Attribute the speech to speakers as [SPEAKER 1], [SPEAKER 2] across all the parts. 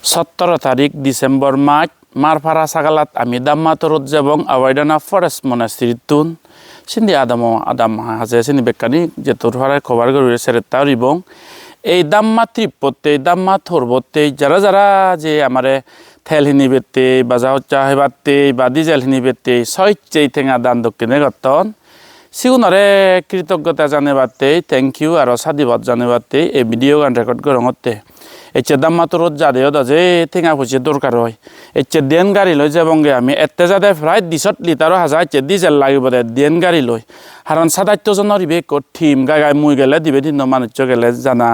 [SPEAKER 1] 17 তারিখ ডিসেম্বর মাস মারফারা সাগালাত আমি দাম্মাতরত এবং আওয়াইডানা ফরেস্ট মনাস্ট্রিতুন সিন্ধি আদাম হাজে সিন্ধি বেকানি যে তোর ফারায় খবর করে সেরে তার এবং এই দাম্মা ত্রিপতে দাম্মা থরবতে যারা যে আমারে থেল হিনি বেতে বা যাওয়া হেবাতে বা ডিজেল হিনি বেতে সৈচেই ঠেঙা দান দক্ষিণে গতন সিগুনরে কৃতজ্ঞতা জানাবাতে থ্যাংক ইউ আর সাধুবাদ জানাবাতে এই ভিডিও গান রেকর্ড করতে এচ্ছে দাম্মাতরত যাদেও দাজে ঠেঙা পয়সা দরকার হয় এচ্ছে দেন গাড়ি লই যাবংগে আমি এতে যাতে প্রায় 20 লিটারও হাজার এচ্ছে ডিজেল লাগিব দে দেন গাড়ি লই কারণ 27 জনের ইবে কঠিম গাই মুই গেলে দিবে দিন মানুষ গেলে জানা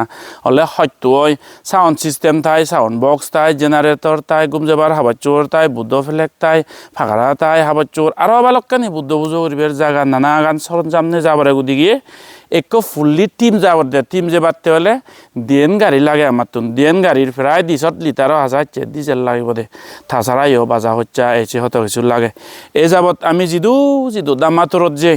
[SPEAKER 1] হলে হয়তো ওই সাউন্ড সিস্টেম তাই সাউন্ড বক্স তাই জেনারেটর তাই গুমজাবার হাবাচোর তাই বুদ্ধ ফ্লেক তাই ফাঁকারা তাই হাবাচোর আরও বালকানি বুদ্ধ বুঝো করিবের জায়গা নানা গান সরঞ্জাম নিয়ে যাবার গুদি গিয়ে একো ফুললি টিম যাবার দে টিম যে বাড়তে হলে দেন গাড়ি লাগে আমার তুন দেন গাড়ির প্রায় 20 লিটারও হাজার ডিজেল লাগিব দে তাছাড়াইও বাজা হচ্ছে এসে হতো কিছু লাগে এই যাবত আমি জিদু দামাতরত যে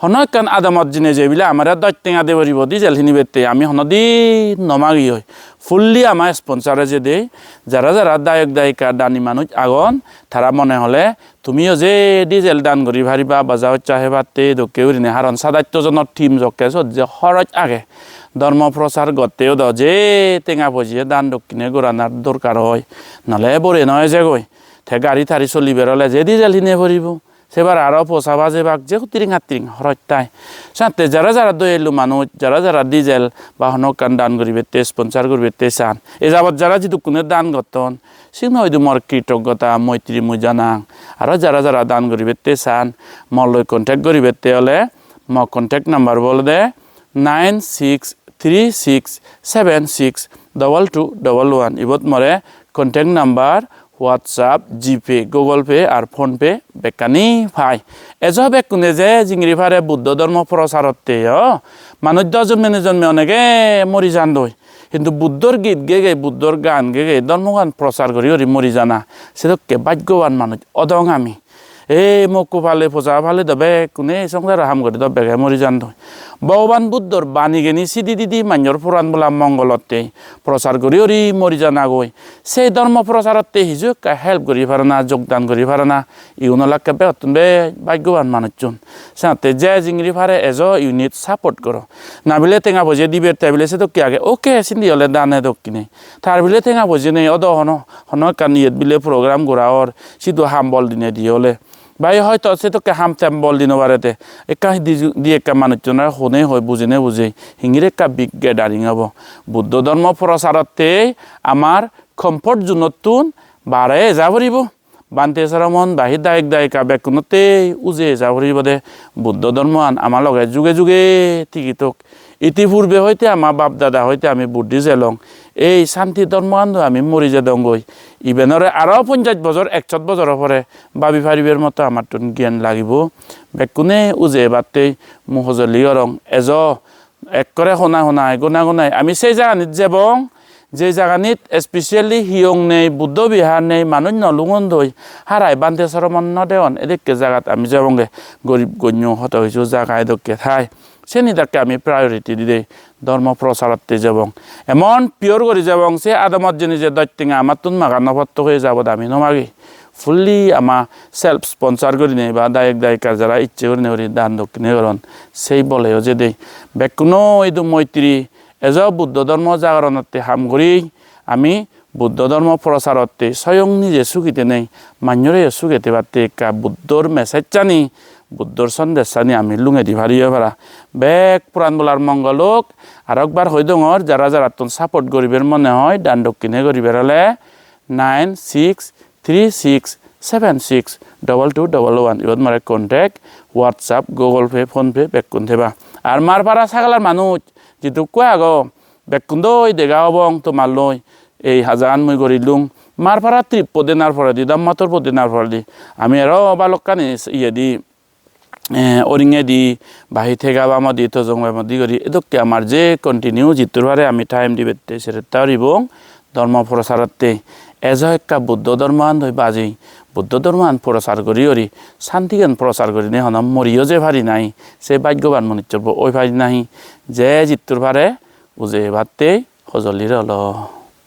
[SPEAKER 1] হনকান আদামত জিনে যে বিলে আমার দৈত্যা দে পারিব ডিজেল হিনি বেতে আমি হনদিন নমাগি হয় ফুললি আমার স্পন্সারে যে দেয় যারা দায়ক দায়িকা দানি মানুষ আগন তারা মনে হলে তুমিও যে ডিজেল দান করি ভারিবা বাজা হচ্ছে হেবাতে দকেও নে হারণ 27 জনের টিম জকে যে খরচ আগে ধর্ম প্রচার গতেও দ যে টেঙা পজিয়ে দান দক্ষিণে গোরানার দরকার হয় নালে বরে নয় যে গই তে গাড়ি থারি চলিবে হলে যে ডিজেল হিনে ভরিব সেবার আরও পোষা বাজে বাক যে তিরিং হরতাই সাথে যারা দয়ালু মানুষ যারা ডিজেল বা হনকান দান করিবে তে স্পন্সার করিবে তে চান এই যাবত যারা যেটু কোনে দান গতন সিন হয়তো মোর কৃতজ্ঞতা মৈত্রী মুই জানাং আর যারা দান করিবে তে চান মলৈ কন্টেক্ট করিবে তে হলে মই কন্টেক্ট নাম্বার বল দে 9636762211 ইবত মরে কন্টেক্ট নাম্বার হোয়াটসঅ্যাপ জিপে গুগল পে আর ফোন পে বেকানি ভাই এজ বেকুনে যে জিংরি ফারে বুদ্ধ ধর্ম প্রচারতে মানুষ জন্মে অনেকে মরি যান দই কিন্তু বুদ্ধর গীত গে বুদ্ধর গান গে ধর্মগান প্রচার করি মরি জানা সেটাকে ভাগ্যবান মানুষ অদং আমি এই মকু ফালে পোজা ফালে দবে কোনে সংসার হাম করে দবে মরি যান দই ভগবান বুদ্ধর বাণী গেনি সিদি দিদি মাঞ্জর পুরাণ বলা মঙ্গলতে প্রচার করি মরি জানা গই সেই ধর্ম প্রচারতে হিজুক হেল্প করি পারে না যোগদান করি পারে না ইউনলাকে বে অত্যন্ত ভাগ্যবান মানুষজন সাথে যে জিংরি ফারে এজ ইউনিট সাপোর্ট করো না বিলে টেঙা বজে দিবে তাইলে সে তো কি আগে ওকে সিন্ধি হলে দানে দক্ষিণে তার বিলে টেঙা বজে নেই অদ হন কানিয়ত বিলে প্রোগ্রাম করা ওর সিধু হাম বল দিনে দিয়ে হলে ভাই হয়তো সে তোকে হাম চাম বল দিন বারেতে একা দিয়ে একা মানুষজনের শোনে হয় বুঝে হিঙির একা বিজ্ঞে ডারিং হব বুদ্ধ ধর্ম প্রচারতে আমার কমফর্ট জোনতুন বারে যা ভরিব বান্তে সারমন বাহির দায়িকা বেকুনতে উজে যা ভরিব দে বুদ্ধ ধর্ম আন আমার লগে যুগে টিকিটক ইতিপূর্বে হইতে আমার বাপ দাদা হইতে আমি বুদ্ধি জেলং এই শান্তি ধর্ম আন্দো আমি মরি যে দঙ্গই ইভেনরে আরও 50 বছর 100 বছর পরে বাবি ফারিবের মতো আমার তুন জ্ঞান লাগিব বেকুনে উজে বাতেই মুহজলি রং এজ এক করে শোনাই গুণাই আমি সেই জাগানিত যাবং যে জাগানিত স্পেচিয়েলি হিয়ং নেই বুদ্ধ বিহার নেই মানুষ নলুঙন দই হারাই বান্ধে সরমন নদেওন এদিকে জায়গাত আমি যাবংগে গরিব গণ্য হত হয়েছো জায়গা এদিকে ঠাই সেনি তাকে আমি প্রায়োরিটি দিই ধর্ম প্রচারতে যাবং এমন পিওর করে যাবং সে আদামত জিনি যে দৈত্যা আমার তুন মাগা নভত্ত হয়ে যাব আমি নমাগি ফুললি আমার সেলফ স্পন্সার করি নেই বা দায়িকা যারা ইচ্ছে করে নেই দান দক্ষিণে করন সেই বলেও যে দেই বেকুনো এই মৈত্রী এজ বুদ্ধ ধর্ম জাগরণতে হাম করি আমি বুদ্ধ ধর্ম প্রচারতে স্বয়ং নিজে সুখিতে নেই মান্যরে সুখেতে পারতে একা বুদ্ধর মেসেজ জানি বুদ্ধর সন্দেশ জানি আমি লুঙে দি ভারিয়ে পারা বেগ পুরাণ বলার মঙ্গলক আর একবার হয়ে দঙর যারা তোন সাপোর্ট গরিবের মনে হয় দান দক্ষিণে গরিবের হলে 9636762211 এবার মারে contact WhatsApp Google Pay PhonePe বেকুন থেবা আর মারপাড়া ছাগলার মানুষ যেটু কয় আগ বেকুন দই দেগা হবং তোমার লই এই হাজান মই গরিলুং মারপাড়া ট্রিপ পদিনার পরে দি দাম্মাতর পদিনার পরে দি আমি আরও বালকানি ইয়ে দি অরিঙে দি বাহি থেকে বামা দি তো জংবামা দি করি এদকে আমার যে কন্টিনিউ জিতুর বারে আমি টাইম দিবে সেটা তারিবং ধর্ম প্রচারতে এজ একটা বুদ্ধ ধর্মান ধই বাজি বুদ্ধ ধর্মান প্রচার করি শান্তিজ্ঞান প্রচার করি নে হন মরিও যে ভারি নাই সে ভাগ্যবান মনিচর ওই ভারি নাই যে জিতুর বারে উজে ভাতে সজলির হল